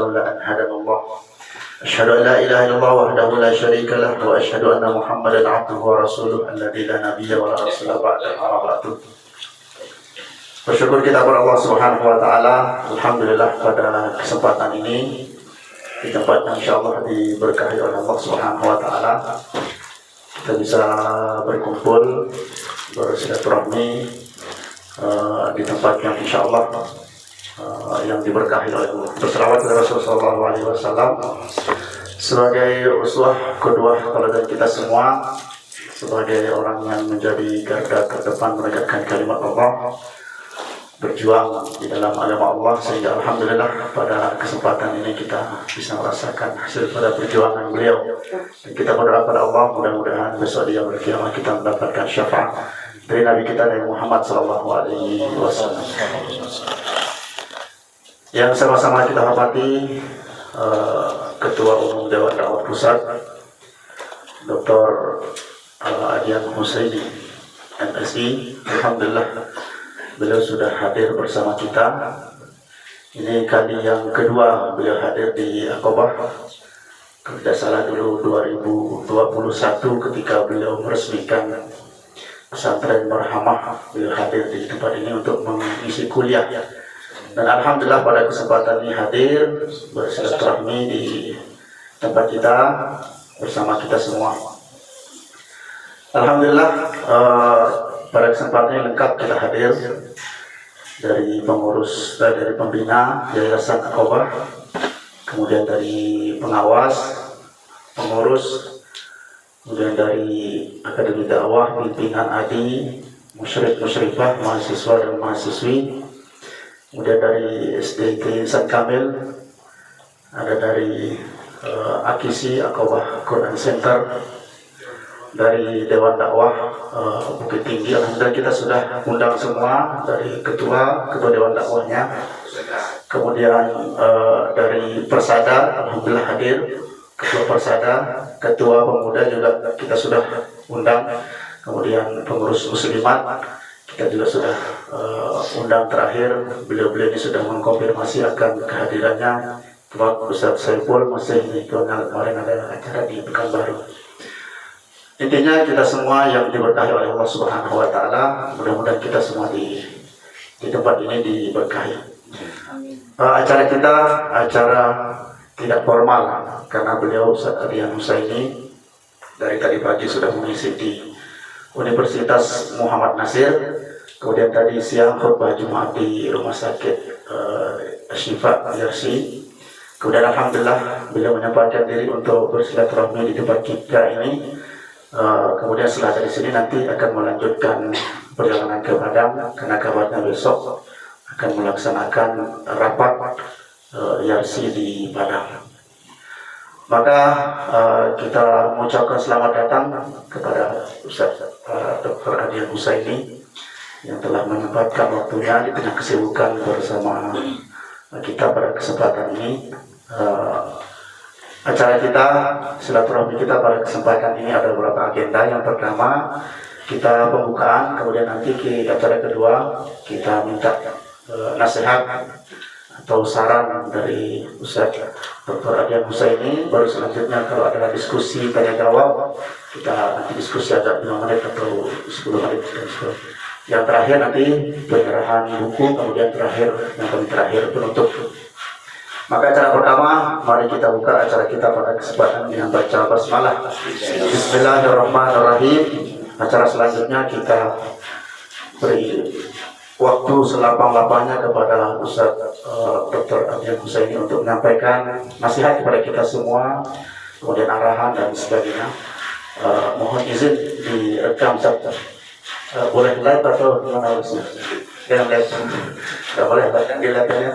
لولا أن هدانا الله أشهد أن لا إله إلا الله وحده لا شريك له وأشهد أن محمدا عبده ورسوله الذي لا نبي ولا رسول بعده أما بعد. Bersyukur kita kepada Allah Subhanahu wa taala. Alhamdulillah pada kesempatan ini di tempat yang insyaallah diberkahi oleh Allah Subhanahu wa taala kita bisa berkumpul bersilaturahmi di tempat yang insyaallah yang diberkahi oleh Allah. Berselawat kepada Rasulullah SAW sebagai uswah kedua teladan kita semua, sebagai orang yang menjadi garda terdepan menegakkan kalimat Allah, berjuang di dalam agama Allah, sehingga alhamdulillah pada kesempatan ini kita bisa merasakan hasil pada perjuangan beliau. Dan kita berdoa pada Allah mudah-mudahan besok di yaumul qiyamah kita mendapatkan syafaat dari Nabi kita Nabi Muhammad SAW. Yang sama-sama kita hormati Ketua Umum Dewan Dakwah Pusat Dr. Adian Husaini MSI. Alhamdulillah beliau sudah hadir bersama kita. Ini kali yang kedua beliau hadir di Aqabah. Kalau tidak salah dulu 2021 ketika beliau meresmikan pesantren Marhamah, beliau hadir di tempat ini untuk mengisi kuliah. Dan alhamdulillah pada kesempatan ini hadir bersilaturahmi di tempat kita bersama kita semua. Alhamdulillah pada kesempatan ini lengkap kita hadir dari pengurus, dari pembina Yayasan Aqabah, kemudian dari pengawas, pengurus, kemudian dari Akademi Dakwah, pimpinan ADI, musyrik musyrifah, mahasiswa dan mahasiswi, kemudian dari SDT San Kamil, ada dari Akisi Aqabah Quran Center, dari Dewan Dakwah Bukit Tinggi. Alhamdulillah kita sudah undang semua, dari ketua Dewan Dakwahnya, kemudian dari Persada alhamdulillah hadir, ketua Persada, ketua pemuda juga kita sudah undang, kemudian pengurus muslimat kita juga sudah undang. Terakhir beliau-beliau ini sudah mengkonfirmasi akan kehadirannya. Pak Ustaz Saiful masih kemarin ada acara di Pekanbaru. Intinya kita semua yang diberkahi oleh Allah Subhanahu wa taala, mudah-mudahan kita semua di tempat ini diberkahi. Acara kita acara tidak formal karena beliau Ustaz Adian Husaini dari tadi pagi sudah mengisi di Universitas Muhammad Nasir, kemudian tadi siang khutbah Jumat di Rumah Sakit Syifa Yarsi. Kemudian alhamdulillah beliau menyempatkan diri untuk bersilaturahmi di tempat kita ini. Kemudian setelah dari sini nanti akan melanjutkan perjalanan ke Padang karena kabarnya besok akan melaksanakan rapat Yarsi di Padang. Maka kita mengucapkan selamat datang kepada Ustaz Dr. Adian Husaini yang telah menyempatkan waktunya di tengah kesibukan bersama kita pada kesempatan ini. Acara kita, silaturahmi kita pada kesempatan ini ada beberapa agenda. Yang pertama kita pembukaan, kemudian nanti di acara kedua kita minta nasihat atau saran dari Ustaz Dr. Adian Husaini. Baru selanjutnya kalau ada diskusi tanya jawab, kita nanti diskusi agak 5 menit atau 10 menit. Yang terakhir nanti penyerahan buku, kemudian yang terakhir penutup. Maka acara pertama, mari kita buka acara kita pada kesempatan dengan baca basmalah. Bismillahirrahmanirrahim. Acara selanjutnya kita beri waktu selapang-lapangnya kepada Ustaz Dr. Adian Husaini untuk menyampaikan nasihat kepada kita semua, kemudian arahan dan sebagainya. Mohon izin direkam, Ustaz. Boleh live atau gimana harusnya? Jangan live. Tidak boleh bahkan di live-nya.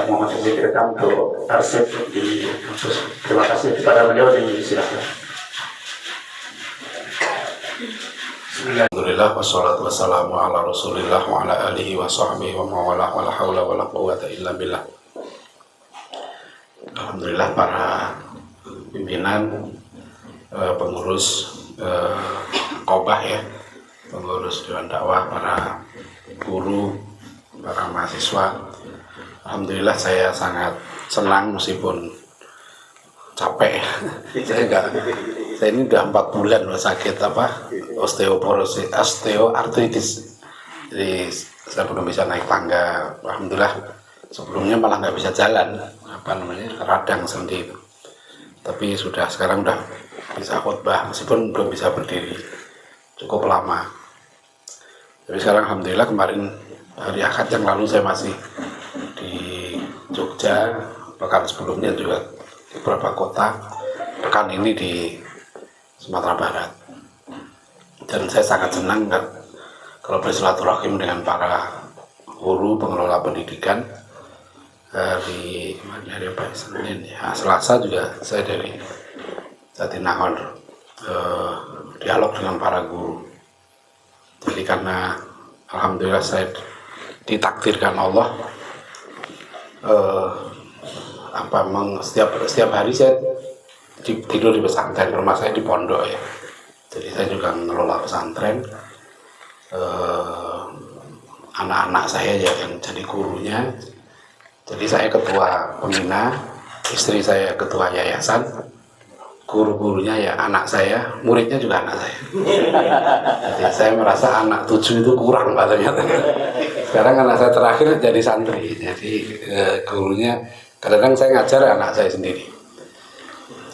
Mohon izin direkam untuk arsip di kampus. Terima kasih kepada beliau, disilakan. Alhamdulillah wassalatu wassalamu ala Rasulillah wa ala alihi wa sahbihi wa mawalah wa la haula wa la quwwata illa billah. Alhamdulillah para pimpinan, pengurus Aqabah ya, pengurus Dewan Dakwah, para guru, para mahasiswa, Alhamdulillah saya sangat senang meskipun capek. Saya ini udah 4 bulan sakit osteoartritis. Jadi saya belum bisa naik tangga. Alhamdulillah sebelumnya malah nggak bisa jalan, radang sendi itu. Tapi sekarang udah bisa khotbah meskipun belum bisa berdiri cukup lama. Tapi sekarang alhamdulillah kemarin hari Ahad yang lalu saya masih di Jogja, pekan sebelumnya juga di beberapa kota, pekan ini di Sumatera Barat. Dan saya sangat senang kalau bersilaturahim dengan para guru pengelola pendidikan. Hari Senin ya, Selasa juga saya dari Jatinangor dialog dengan para guru. Jadi karena alhamdulillah saya ditakdirkan Allah setiap hari saya tidur di pesantren. Rumah saya di pondok ya, jadi saya juga mengelola pesantren. Anak-anak saya ya yang jadi gurunya. Jadi saya ketua pembina, istri saya ketua yayasan, guru-gurunya ya anak saya, muridnya juga anak saya. Jadi saya merasa anak 7 itu kurang Pak ternyata. Sekarang anak saya terakhir jadi santri, jadi gurunya kadang-kadang saya ngajar anak saya sendiri.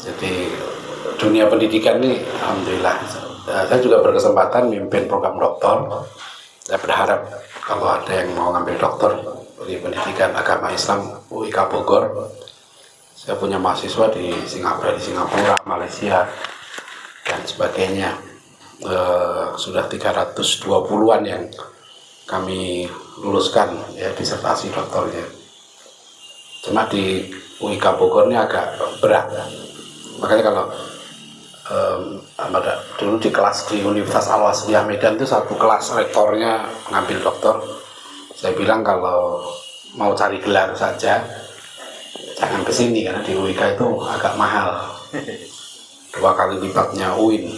Jadi dunia pendidikan ini alhamdulillah. Saya juga berkesempatan memimpin program doktor. Saya berharap kalau ada yang mau ngambil doktor di pendidikan agama Islam UIK Bogor, saya punya mahasiswa di Singapura, Malaysia dan sebagainya. Sudah 320-an yang kami luluskan ya disertasi doktornya. Cuma di UIK Bogor ini agak berat. Makanya kalau dulu di kelas di Universitas Al-Wasliyah Medan itu satu kelas rektornya ngambil doktor. Saya bilang kalau mau cari gelar saja jangan kesini karena di UIK itu agak mahal, 2 kali lipatnya UIN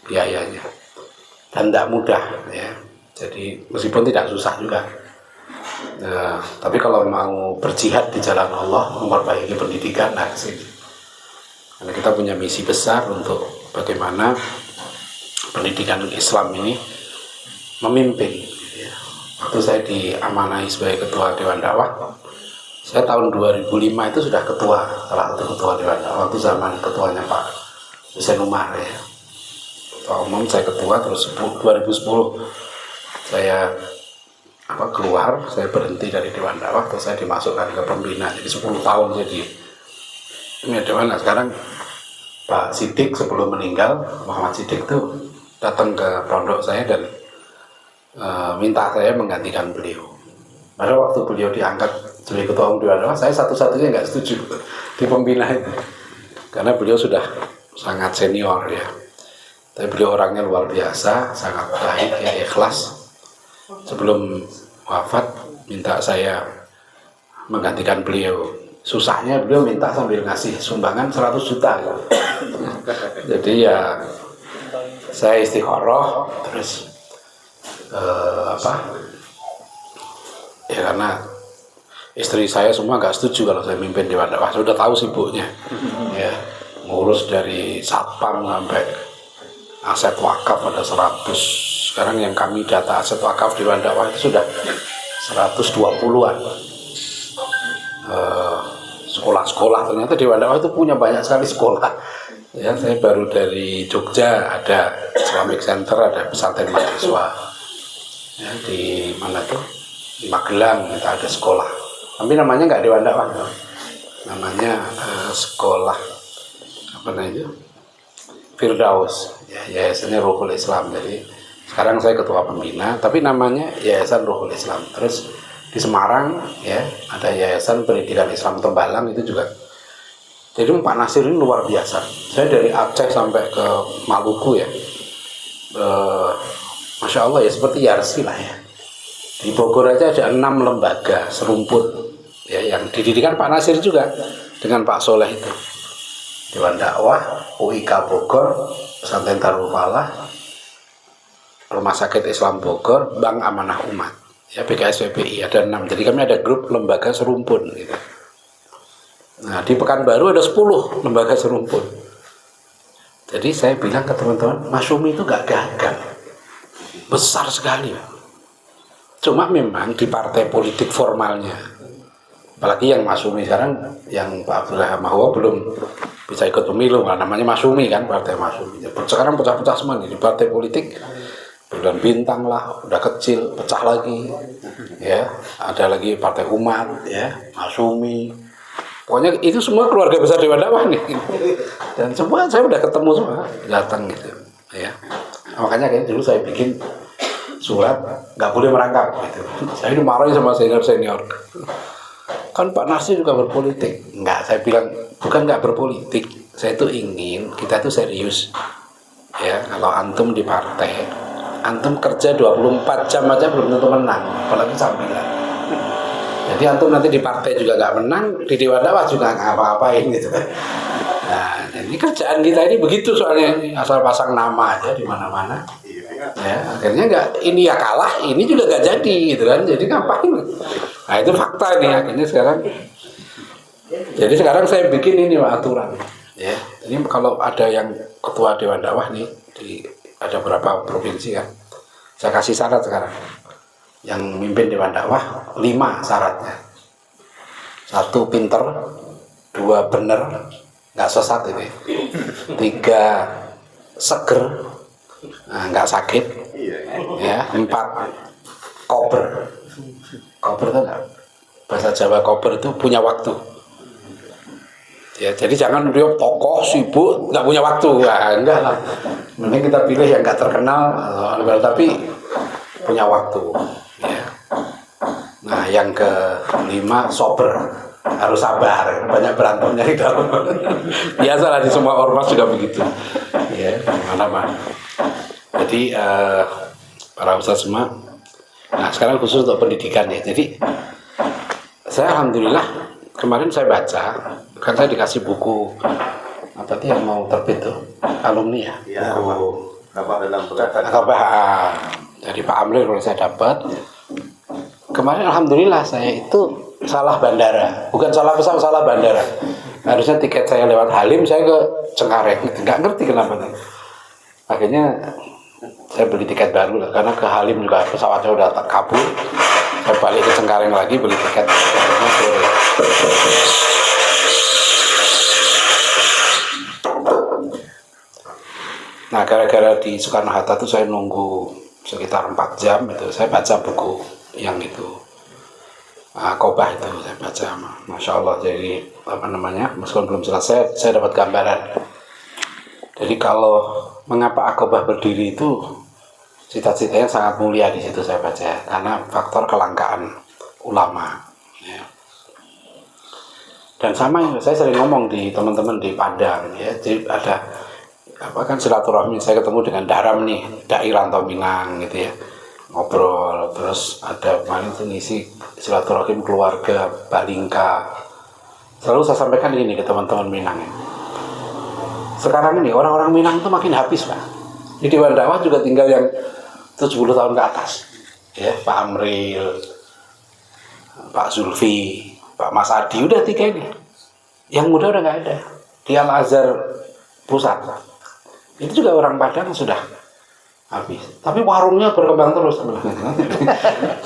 biayanya dan tidak mudah ya. Jadi meskipun tidak susah juga, tapi kalau mau berjihad di jalan Allah memperbaiki pendidikan, nah kesini. Karena kita punya misi besar untuk bagaimana pendidikan Islam ini memimpin. Waktu saya diamanai sebagai ketua Dewan Dakwah, saya tahun 2005 itu sudah salah satu ketua Dewan Dakwah. Waktu zaman ketuanya Pak Hussein Umar ya, ketua umum, saya ketua. Terus 2010 saya keluar, saya berhenti dari Dewan Dakwah, terus saya dimasukkan ke pembina. Jadi 10 tahun jadi ini Dewan. Nah sekarang Pak Siddiq sebelum meninggal, Muhammad Siddiq itu datang ke pondok saya dan minta saya menggantikan beliau. Pada waktu beliau diangkat sebagai ketua umum Dewan Dakwah, saya satu-satunya nggak setuju di pembina itu, karena beliau sudah sangat senior ya. Tapi beliau orangnya luar biasa, sangat baik ya, ikhlas. Sebelum wafat minta saya menggantikan beliau. Susahnya beliau minta sambil ngasih sumbangan 100 juta ya. Jadi ya saya istikharah terus ya karena istri saya semua nggak setuju kalau saya mimpin Dewan Dakwah. Sudah tahu sibuknya ya, ngurus dari satpam sampai aset wakaf ada 100. Sekarang yang kami data aset wakaf Dewan Dakwah itu sudah 120-an. Sekolah-sekolah, ternyata Dewan Dakwah itu punya banyak sekali sekolah ya. Saya baru dari Jogja ada Islamic Center, ada pesantren mahasiswa ya, di mana tuh, di Magelang kita ada sekolah, tapi namanya nggak Dewan Dakwah, namanya sekolah Firdaus ya, yayasannya Ruhul Islam. Jadi sekarang saya ketua pembina, tapi namanya Yayasan Ruhul Islam. Terus di Semarang ya ada Yayasan Pendidikan Islam Tembalang, itu juga. Jadi Pak Nasir ini luar biasa. Saya dari Aceh sampai ke Maluku ya, Masya Allah ya, seperti Yarsi lah ya. Di Bogor aja ada 6 lembaga serumput ya, yang didirikan Pak Nasir juga dengan Pak Soleh itu. Dewan Dakwah, UIK Bogor, Pesantren Darul Falah, Rumah Sakit Islam Bogor, Bank Amanah Umat. ya PKS PPI ada 6. Jadi kami ada grup lembaga serumpun gitu. Nah di Pekanbaru ada 10 lembaga serumpun. Jadi saya bilang ke teman-teman, Masyumi itu gak gagal, besar sekali. Cuma memang di partai politik formalnya, apalagi yang Masyumi sekarang, yang Pak Abdullah Mahwa belum bisa ikut pemilu, namanya Masyumi kan, partai Masyumi. Sekarang pecah-pecah semua nih di partai politik. Bulan Bintang lah, udah kecil, pecah lagi, ya. Ada lagi Partai Umat, ya, Masyumi. Pokoknya itu semua keluarga besar Dewan Dakwah nih. Dan semua saya udah ketemu semua, datang gitu, ya. Makanya kayak dulu saya bikin surat, nggak boleh merangkap gitu. Saya dimarahin sama senior. Kan Pak Nasir juga berpolitik. Enggak, saya bilang bukan nggak berpolitik. Saya itu ingin kita itu serius. Ya, kalau antum di partai, antum kerja 24 jam aja belum tentu menang, apalagi sambilan. Jadi antum nanti di partai juga nggak menang, di Dewan Dakwah juga nggak apa-apain gitu. Nah, ini kerjaan kita ini begitu soalnya, asal pasang nama aja di mana-mana. Ya, akhirnya nggak, ini ya kalah, ini juga nggak jadi gitu kan. Jadi ngapain? Nah itu fakta nih akhirnya sekarang. Jadi sekarang saya bikin ini aturan. Ya, ini kalau ada yang ketua Dewan Dakwah nih ada beberapa provinsi kan, saya kasih syarat sekarang. Yang mimpin Dewan Dakwah 5 syaratnya. 1 pinter, 2 bener, nggak sesat ini. 3 seger, nggak sakit. Ya, 4 kober. Kober itu enggak, bahasa Jawa kober itu punya waktu. Ya, jadi jangan dia tokoh sibuk nggak punya waktu, enggak lah. Mending kita pilih yang nggak terkenal, tapi punya waktu. Ya. Nah, yang ke-5 sober, harus sabar, banyak berantemnya di dalam. Biasalah di semua ormas juga begitu. Ya, mana-mana. Jadi para ustadz semua. Nah, sekarang khusus untuk pendidikan ya. Jadi saya alhamdulillah kemarin saya baca, kan saya dikasih buku apa sih yang mau terbit tuh, alumni ya, buku KBHA dari Pak Amlir kalau saya dapat. Kemarin alhamdulillah saya itu salah bandara, bukan salah pesawat, salah bandara. Harusnya tiket saya lewat Halim, saya ke Cengkareng, nggak ngerti kenapa. Akhirnya saya beli tiket baru lah, karena ke Halim juga pesawatnya udah kabur. Saya balik ke Cengkareng lagi beli tiket. Nah, gara-gara di Soekarno-Hatta tuh saya nunggu sekitar 4 jam itu, saya baca buku yang itu, Qobah itu saya baca, Masya Allah. Jadi apa namanya, meskipun belum selesai, saya dapat gambaran. Jadi kalau mengapa Aqobah berdiri itu cita-citanya sangat mulia di situ saya baca, karena faktor kelangkaan ulama. Ya. Dan sama yang saya sering ngomong di teman-teman di Padang, ya, jadi ada apa kan silaturahmi, saya ketemu dengan Daram nih, Dai Rantau Minang gitu ya, ngobrol, terus ada kemarin itu ngisi silaturahim keluarga Balingka. Selalu saya sampaikan ini ke teman-teman Minang ya. Sekarang ini orang-orang Minang itu makin habis Pak. Di Dewan Dakwah juga tinggal yang 70 tahun ke atas, ya, Pak Amril, Pak Zulfi, Pak Mas Adi, udah 3 ini. Yang muda udah nggak ada. Di Al-Azhar Pusat itu juga orang Padang sudah habis. Tapi warungnya berkembang terus.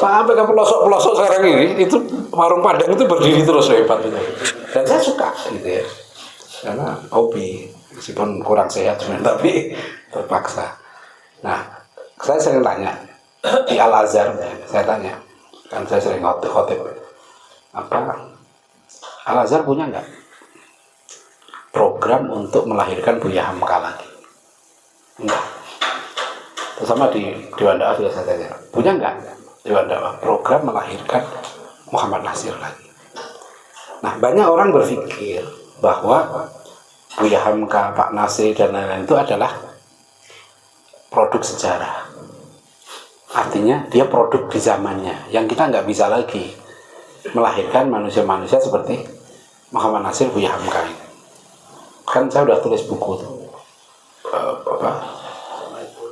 Sampai ke pelosok-pelosok sekarang ini, itu warung Padang itu berdiri terus, hebat itu. Dan saya suka gitu ya, karena hobi, meskipun kurang sehat tapi terpaksa. Nah, saya sering tanya di Al-Azhar, saya tanya, kan saya sering khotib, apa Al-Azhar punya nggak program untuk melahirkan Buya Hamka lagi? Enggak. Terutama di Dewan Dakwah juga saya tanya, punya nggak Dewan Dakwah program melahirkan Muhammad Nasir lagi? Nah, banyak orang berpikir bahwa Buya Hamka, Pak Nasir dan lain-lain itu adalah produk sejarah. Artinya dia produk di zamannya, yang kita nggak bisa lagi melahirkan manusia-manusia seperti Muhammad Nasir, Buya Hamka ini. Kan saya udah tulis buku tuh.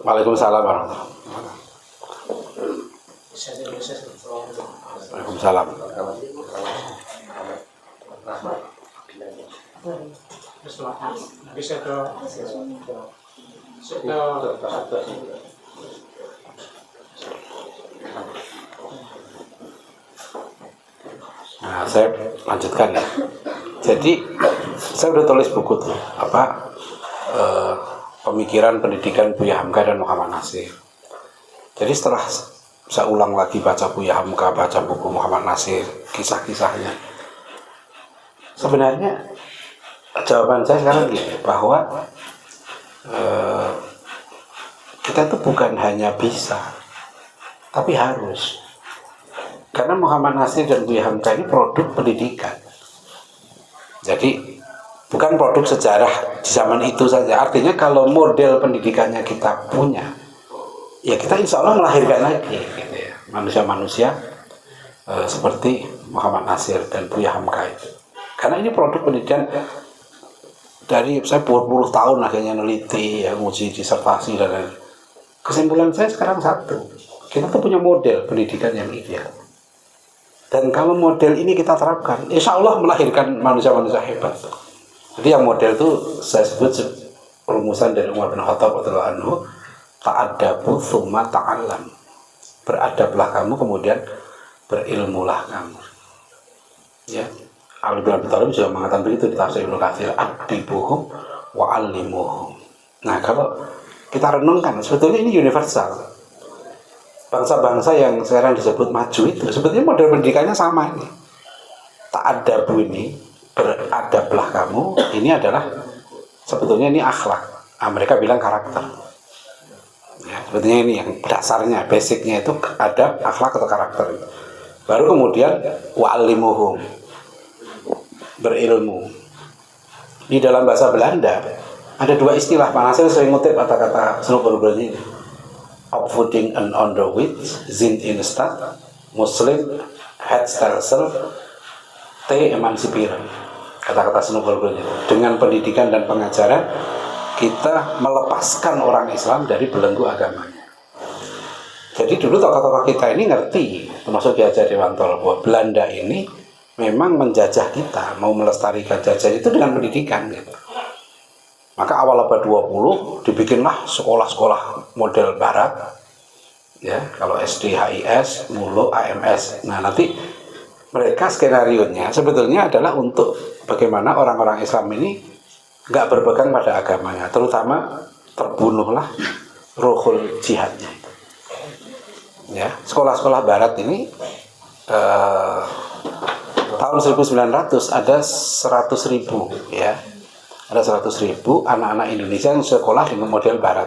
Waalaikumsalam warahmatullahi wabarakatuh. Waalaikumsalam. Nah, saya lanjutkan ya. Jadi saya udah tulis buku tuh pemikiran pendidikan Buya Hamka dan Muhammad Nasir. Jadi setelah saya ulang lagi baca Buya Hamka, baca buku Muhammad Nasir, kisah-kisahnya, sebenarnya jawaban saya sekarang gini, bahwa kita itu bukan hanya bisa, tapi harus. Karena Muhammad Nasir dan Buya Hamka ini produk pendidikan. Jadi bukan produk sejarah di zaman itu saja. Artinya kalau model pendidikannya kita punya, ya kita insya Allah melahirkan lagi gitu ya, manusia-manusia seperti Muhammad Nasir dan Buya Hamka itu. Karena ini produk pendidikan dari saya puluh tahun akhirnya neliti, ya, nguji disertasi dan lain. Kesimpulan saya sekarang satu, kita tuh punya model pendidikan yang ideal. Dan kalau model ini kita terapkan, insya Allah melahirkan manusia-manusia hebat. Jadi yang model itu saya sebut rumusan dari Umar bin Khattab radhiyallahu anhu, ta'addabu tsumma ta'allam. Beradablah kamu, kemudian berilmulah kamu. Ya, Ali bin Abi Thalib juga mengatakan begitu di tafsir Ibnu Katsir, adibuhum wa allimuhum. Nah, kalau kita renungkan, sebetulnya ini universal. Bangsa-bangsa yang sekarang disebut maju itu sebetulnya model pendidikannya sama ini. Ta'addabu ini, beradablah kamu, ini adalah sebetulnya ini akhlak. Mereka bilang karakter. Ya, sebetulnya ini yang dasarnya, basicnya itu adab, akhlak atau karakter. Baru kemudian wa'allimuhum, berilmu. Di dalam bahasa Belanda ada dua istilah. Pak Nasir sering ngutip kata-kata Snoeberger ini. Opvoeding en onderwijs zijn in de stad, Muslim, het stelsel, te emanciperen. Kata-kata Snoeberger dengan pendidikan dan pengajaran kita melepaskan orang Islam dari belenggu agamanya. Jadi dulu tokoh-tokoh kita ini ngerti, termasuk Ki Hajar Dewantara, bahwa Belanda ini memang menjajah kita, mau melestarikan jajah itu dengan pendidikan gitu. Maka awal abad 20 dibikinlah sekolah-sekolah model barat. Ya, kalau SD, HIS, Mulu, AMS. Nah, nanti mereka skenarionya sebetulnya adalah untuk bagaimana orang-orang Islam ini nggak berpegang pada agamanya, terutama terbunuhlah ruhul jihadnya. Ya, sekolah-sekolah barat ini tahun 1900 ada 100.000 ya. Ada 100.000 anak-anak Indonesia yang sekolah dengan model barat.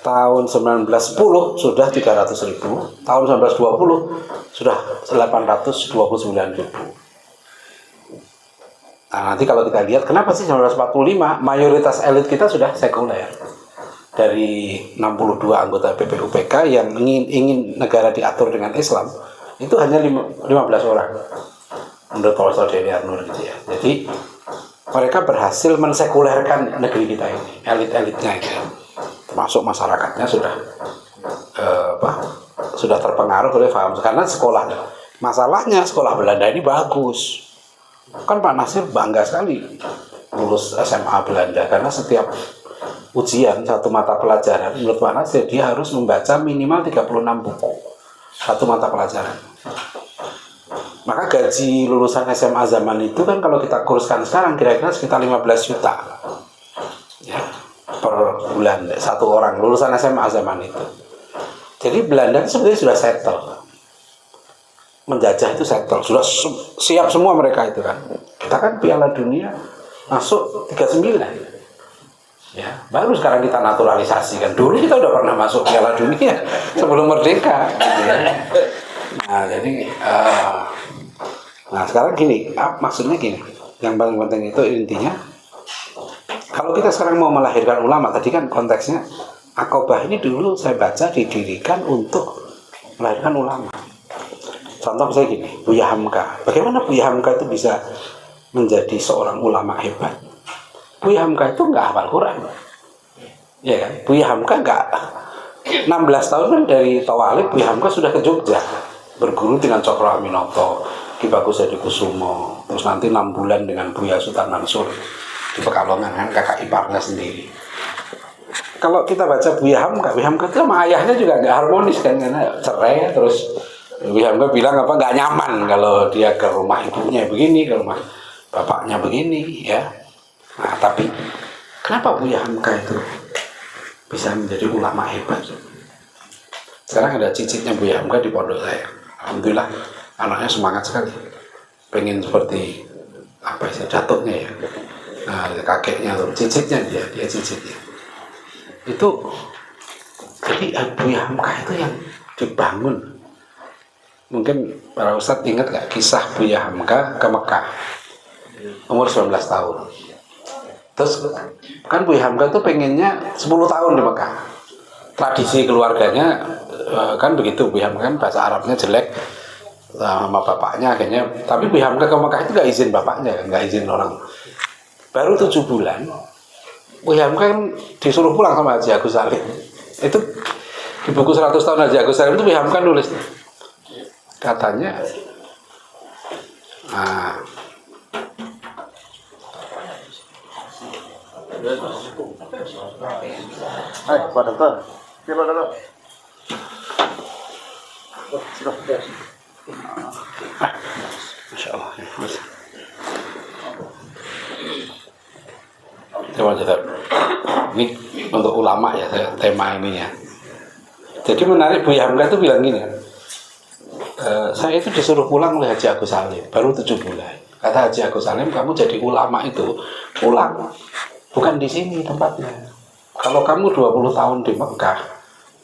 Tahun 1910 sudah 300.000, tahun 1920 sudah 829.000. Nah, nanti kalau kita lihat kenapa sih 1945 mayoritas elit kita sudah sekuler. Dari 62 anggota PPUPK yang ingin negara diatur dengan Islam, itu hanya 15 orang. Menurut Profesor Denny Arnur gitu ya. Jadi mereka berhasil mensekulerkan negeri kita ini, elit-elitnya itu, termasuk masyarakatnya sudah terpengaruh oleh paham. Karena masalahnya sekolah Belanda ini bagus. Kan Pak Nasir bangga sekali lulus SMA Belanda, karena setiap ujian satu mata pelajaran menurut Pak Nasir dia harus membaca minimal 36 buku satu mata pelajaran. Maka gaji lulusan SMA zaman itu kan kalau kita kurskan sekarang kira-kira sekitar 15 juta ya, per bulan satu orang lulusan SMA zaman itu. Jadi Belanda itu sebenarnya sudah settle, menjajah itu settle, sudah siap semua mereka itu kan. Kita kan Piala Dunia masuk 39 ya, baru sekarang kita naturalisasi kan. Dulu kita udah pernah masuk Piala Dunia sebelum merdeka gitu ya. Nah jadi nah sekarang gini, maksudnya gini, yang paling penting itu intinya, kalau kita sekarang mau melahirkan ulama, tadi kan konteksnya Aqabah ini dulu saya baca didirikan untuk melahirkan ulama. Contoh misalnya gini, Buya Hamka. Bagaimana Buya Hamka itu bisa menjadi seorang ulama hebat? Buya Hamka itu nggak hafal Quran, ya kan? Buya Hamka 16 tahun kan dari Tawalib Buya Hamka sudah ke Jogja berguru dengan Cokro Aminoto, Ki Bagus Hadi Kusumo, terus nanti 6 bulan dengan Buya Sultan Mansur di Pekalongan kan kakak iparnya sendiri. Kalau kita baca Buya Hamka itu sama ayahnya juga nggak harmonis kan, karena cerai. Terus Buya Hamka bilang apa, nggak nyaman kalau dia ke rumah ibunya begini, ke rumah bapaknya begini ya. Nah tapi kenapa Buya Hamka itu bisa menjadi ulama hebat? Sekarang ada cicitnya Buya Hamka di pondok saya. Alhamdulillah anaknya semangat sekali, pengen seperti apa sih datuknya ya. Nah kakeknya tuh cicitnya, dia cicitnya itu. Jadi Buya Hamka itu yang dibangun. Mungkin para ustadz ingat gak kisah Buya Hamka ke Mekah umur 19 tahun. Terus kan Buya Hamka tuh pengennya 10 tahun di Mekah. Tradisi keluarganya kan begitu. Buya Hamka kan bahasa Arabnya jelek sama bapaknya akhirnya. Tapi Buya Hamka ke Mekah itu gak izin bapaknya, gak izin orang. Baru 7 bulan Buya Hamka kan disuruh pulang sama Haji Agus Salim. Itu di buku 100 tahun Haji Agus Salim itu Buya Hamka nulis katanya, Hai, Pak Dokter. Ya, Pak Dokter. Masya Allah. Coba cerita. Ini untuk ulama ya tema ini ya. Jadi menarik, Buya Hamka itu bilang gini, saya itu disuruh pulang oleh Haji Agus Salim baru 7 bulan. Kata Haji Agus Salim, kamu jadi ulama itu pulang, bukan di sini tempatnya. Kalau kamu 20 tahun di Mekah,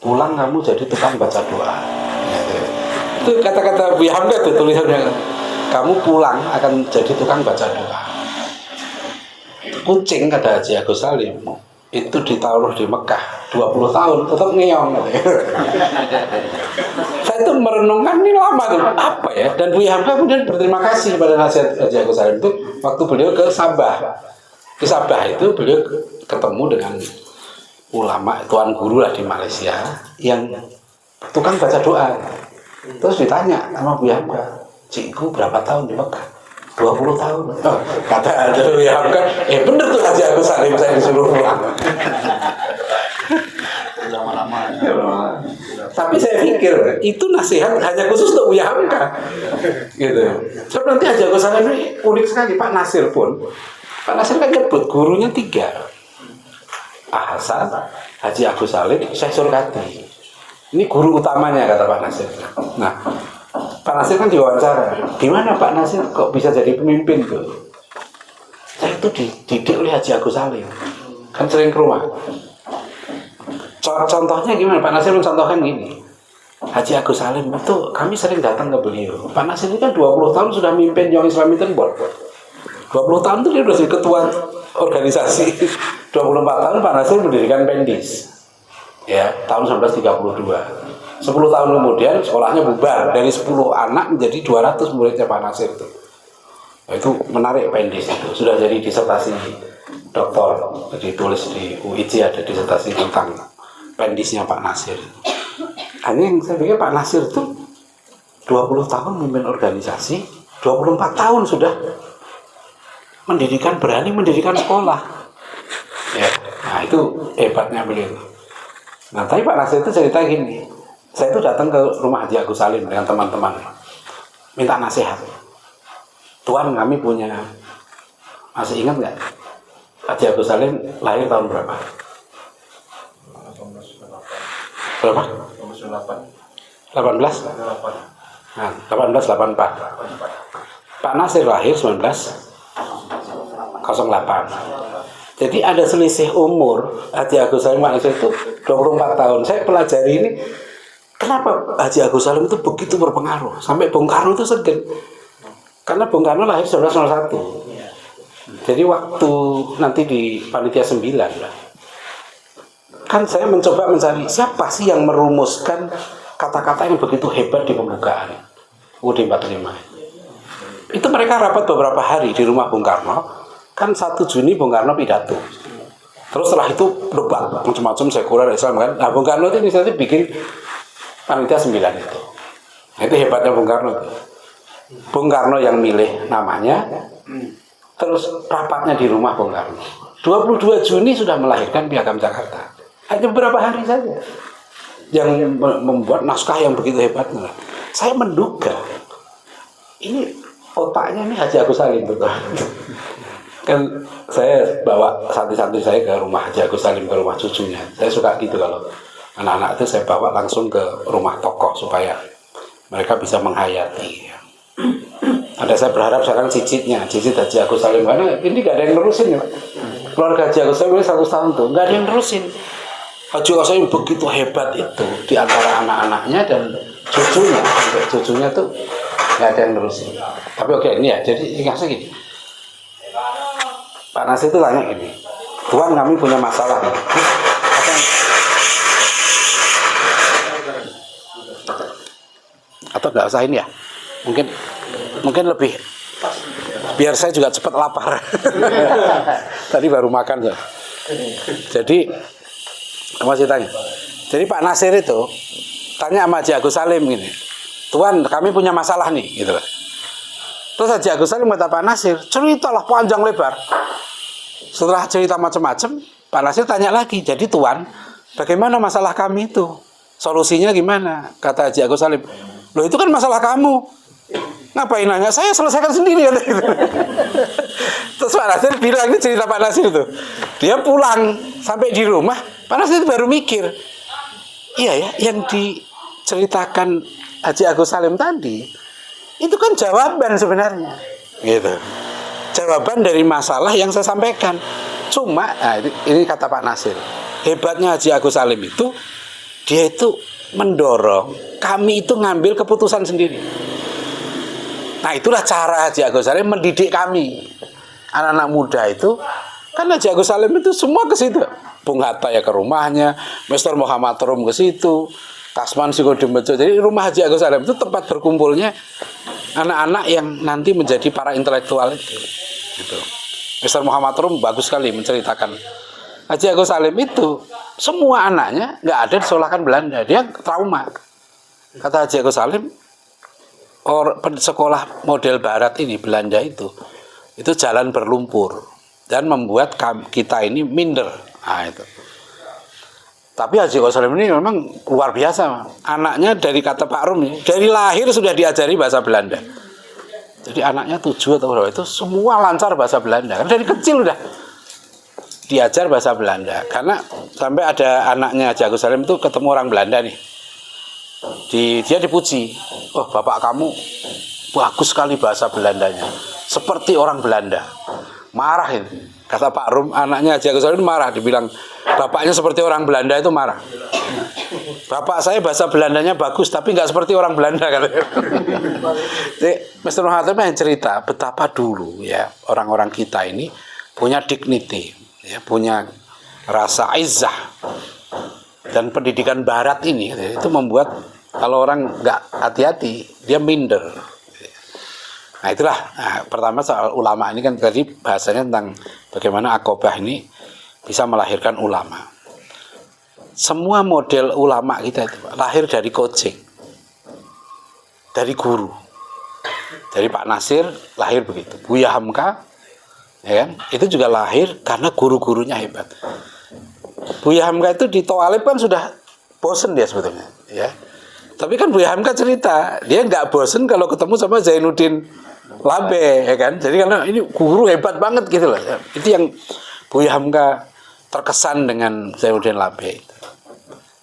pulang kamu jadi tukang baca doa. Itu kata-kata Buya Hamka itu tulisannya. Kamu pulang akan jadi tukang baca doa. Kucing kata Haji Agus Salim itu ditaruh di Mekah 20 tahun tetap ngeong. Saya itu merenungkan ini lama tuh apa ya. Dan Buya Hamka kemudian berterima kasih kepada nasihat Haji Agus Salim itu waktu beliau ke Sabah. Di Sabah itu beliau ketemu dengan ulama, tuan guru lah di Malaysia yang tukang baca doa. Terus ditanya sama Buya Hamka, cikgu berapa tahun di Mekah? 20 tahun. Oh, kata Buya Hamka, bener tuh Haji Agus Salim, saya disuruh pulang. Lama-lama. Tapi saya pikir itu nasihat hanya khusus untuk Buya Hamka. Gitu. Sebab nanti Haji Agus Salim ini unik sekali. Pak Nasir pun, Pak Nasir kan nyebut gurunya 3. Pak Hasan, Haji Agus Salim, Syekh Surkati. Ini guru utamanya kata Pak Nasir. Nah, Pak Nasir kan diwawancara. Gimana Pak Nasir kok bisa jadi pemimpin tuh? Saya itu dididik oleh Haji Agus Salim. Kan sering ke rumah. Contohnya gimana? Pak Nasir mencontohkan gini. Haji Agus Salim itu kami sering datang ke beliau. Pak Nasir ini kan 20 tahun sudah mimpin Young Islamic Board. 20 tahun itu dia sudah jadi ketua organisasi. 24 tahun Pak Nasir mendirikan Pendis. Ya, tahun 1932. 10 tahun kemudian sekolahnya bubar. Dari 10 anak menjadi 200 muridnya Pak Nasir itu. Itu menarik Pendis itu. Sudah jadi disertasi doktor. Ditulis di UIJ ada disertasi tentang Pendisnya Pak Nasir. Hanya yang saya pikir Pak Nasir itu 20 tahun memimpin organisasi, 24 tahun sudah berani mendirikan sekolah. Ya, nah itu hebatnya beliau. Nah, tapi Pak Nasir itu cerita gini, saya itu datang ke rumah Haji Agus Salim dengan teman-teman, minta nasihat. Tuan, kami punya, masih ingat nggak? Haji Agus Salim lahir tahun berapa? Berapa? 18? Nah, 1884. Pak Nasir lahir 1908. Jadi ada selisih umur Haji Agus Salim Pak Nasir itu 24 tahun. Saya pelajari ini, kenapa Haji Agus Salim itu begitu berpengaruh sampai Bung Karno itu segen. Karena Bung Karno lahir 1901. Jadi waktu nanti di panitia 9 kan saya mencoba mencari siapa sih yang merumuskan kata-kata yang begitu hebat di pembukaan UUD 45. Itu mereka rapat beberapa hari di rumah Bung Karno. Kan 1 Juni Bung Karno pidato. Terus setelah itu debat macam-macam sekuler Islam kan. Nah Bung Karno itu inisiatif bikin panitia 9 itu. Nah, itu hebatnya Bung Karno itu. Bung Karno yang milih namanya, terus rapatnya di rumah Bung Karno. 22 Juni sudah melahirkan Piagam Jakarta. Hanya beberapa hari saja. Yang membuat naskah yang begitu hebat. Saya menduga ini otaknya ini Haji Agus Salim betul. Kan saya bawa santri-santri saya ke rumah Haji Agus Salim, ke rumah cucunya. Saya suka gitu kalau anak-anak itu saya bawa langsung ke rumah tokoh supaya mereka bisa menghayati. Ada saya berharap sekarang cicit Haji Agus Salim, karena ini gak ada yang nerusin ya. Keluarga Haji Agus Salim 100 tahun tuh gak ada yang nerusin. Haji Agus Salim begitu hebat itu di antara anak-anaknya dan cucunya, sampai cucunya tuh gak ada yang nerusin. Tapi oke, ini ya, jadi ingatnya gini. Pak Nasir itu tanya gini, Tuan kami punya masalah nih. Atau nggak usah ini ya? Mungkin lebih biar saya juga cepat lapar. Tadi baru makan ya. Jadi masih tanya. Jadi Pak Nasir itu tanya sama Haji Agus Salim gini, Tuan kami punya masalah nih, gitu loh. Terus Haji Agus Salim kata Pak Nasir, ceritalah panjang lebar. Setelah cerita macam-macam, Pak Nasir tanya lagi, jadi Tuan, bagaimana masalah kami itu? Solusinya gimana? Kata Haji Agus Salim, loh itu kan masalah kamu. Ngapain nanya? Saya selesaikan sendiri. Terus Pak Nasir bilang, ini cerita Pak Nasir itu. Dia pulang, sampai di rumah, Pak Nasir baru mikir, iya ya, yang diceritakan Haji Agus Salim tadi, itu kan jawaban sebenarnya, gitu. Jawaban dari masalah yang saya sampaikan. Cuma, nah ini kata Pak Nasir, hebatnya Haji Agus Salim itu, dia itu mendorong kami itu ngambil keputusan sendiri. Nah itulah cara Haji Agus Salim mendidik kami. Anak-anak muda itu, kan Haji Agus Salim itu semua ke situ. Bung Hatta ya ke rumahnya, Mr. Muhammad Rum ke situ, Kasman Sikodimbejo. Jadi rumah Haji Agus Salim itu tempat berkumpulnya anak-anak yang nanti menjadi para intelektual itu. Gitu. Mr. Muhammad Rum bagus sekali menceritakan Haji Agus Salim itu semua anaknya nggak ada disekolahkan Belanda, dia trauma. Kata Haji Agus Salim, sekolah model Barat ini Belanda itu jalan berlumpur dan membuat kita ini minder. Nah, itu. Tapi Haji Agus Salim ini memang luar biasa. Anaknya dari kata Pak Rum ini, dari lahir sudah diajari bahasa Belanda. Jadi anaknya 7 atau berapa itu semua lancar bahasa Belanda. Kan dari kecil udah diajar bahasa Belanda. Karena sampai ada anaknya Haji Agus Salim itu ketemu orang Belanda nih. Dia dipuji. Oh bapak kamu bagus sekali bahasa Belandanya. Seperti orang Belanda. Marah itu. Kata Pak Rum, anaknya Haji Agus Salim marah. Dibilang bapaknya seperti orang Belanda itu marah. Bapak saya bahasa Belandanya bagus, tapi nggak seperti orang Belanda katanya. Jadi Mr. Muhammad yang cerita betapa dulu ya orang-orang kita ini punya dignity, ya, punya rasa izzah, dan pendidikan Barat ini ya, itu membuat kalau orang nggak hati-hati dia minder. Nah itulah pertama soal ulama ini kan tadi bahasanya tentang bagaimana Aqobah ini bisa melahirkan ulama. Semua model ulama kita itu lahir dari coaching, dari guru. Dari Pak Nasir lahir begitu. Buya Hamka, ya kan? Itu juga lahir karena guru-gurunya hebat. Buya Hamka itu di Toalib kan sudah bosen dia sebetulnya, ya. Tapi kan Buya Hamka cerita, dia nggak bosen kalau ketemu sama Zainuddin Labe, ya kan? Jadi karena ini guru hebat banget gitu loh. Ya. Itu yang Buya Hamka terkesan dengan Zainuddin Labe.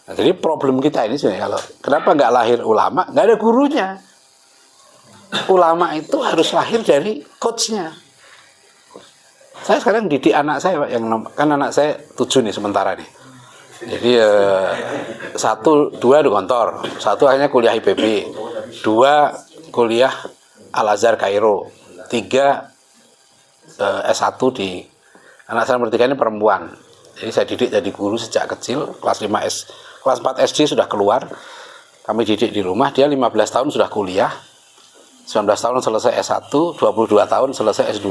Nah, jadi problem kita ini sebenarnya kalau kenapa nggak lahir ulama, nggak ada gurunya. Ulama itu harus lahir dari coachnya. Saya sekarang didik anak saya, Pak, yang kan anak saya 7 nih sementara nih. Jadi 1, 2 di kantor, 1 akhirnya kuliah IPB, 2 kuliah Al Azhar Kairo, 3 S1 di anak saya nomor 3 ini perempuan. Jadi saya didik jadi guru sejak kecil, kelas 4 SD sudah keluar. Kami didik di rumah, dia 15 tahun sudah kuliah, 19 tahun selesai S1, 22 tahun selesai S2.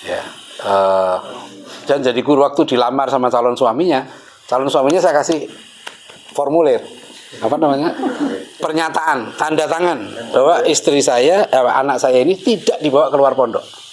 Ya. dan jadi guru waktu dilamar sama calon suaminya saya kasih formulir apa namanya pernyataan tanda tangan bahwa istri saya anak saya ini tidak dibawa keluar pondok.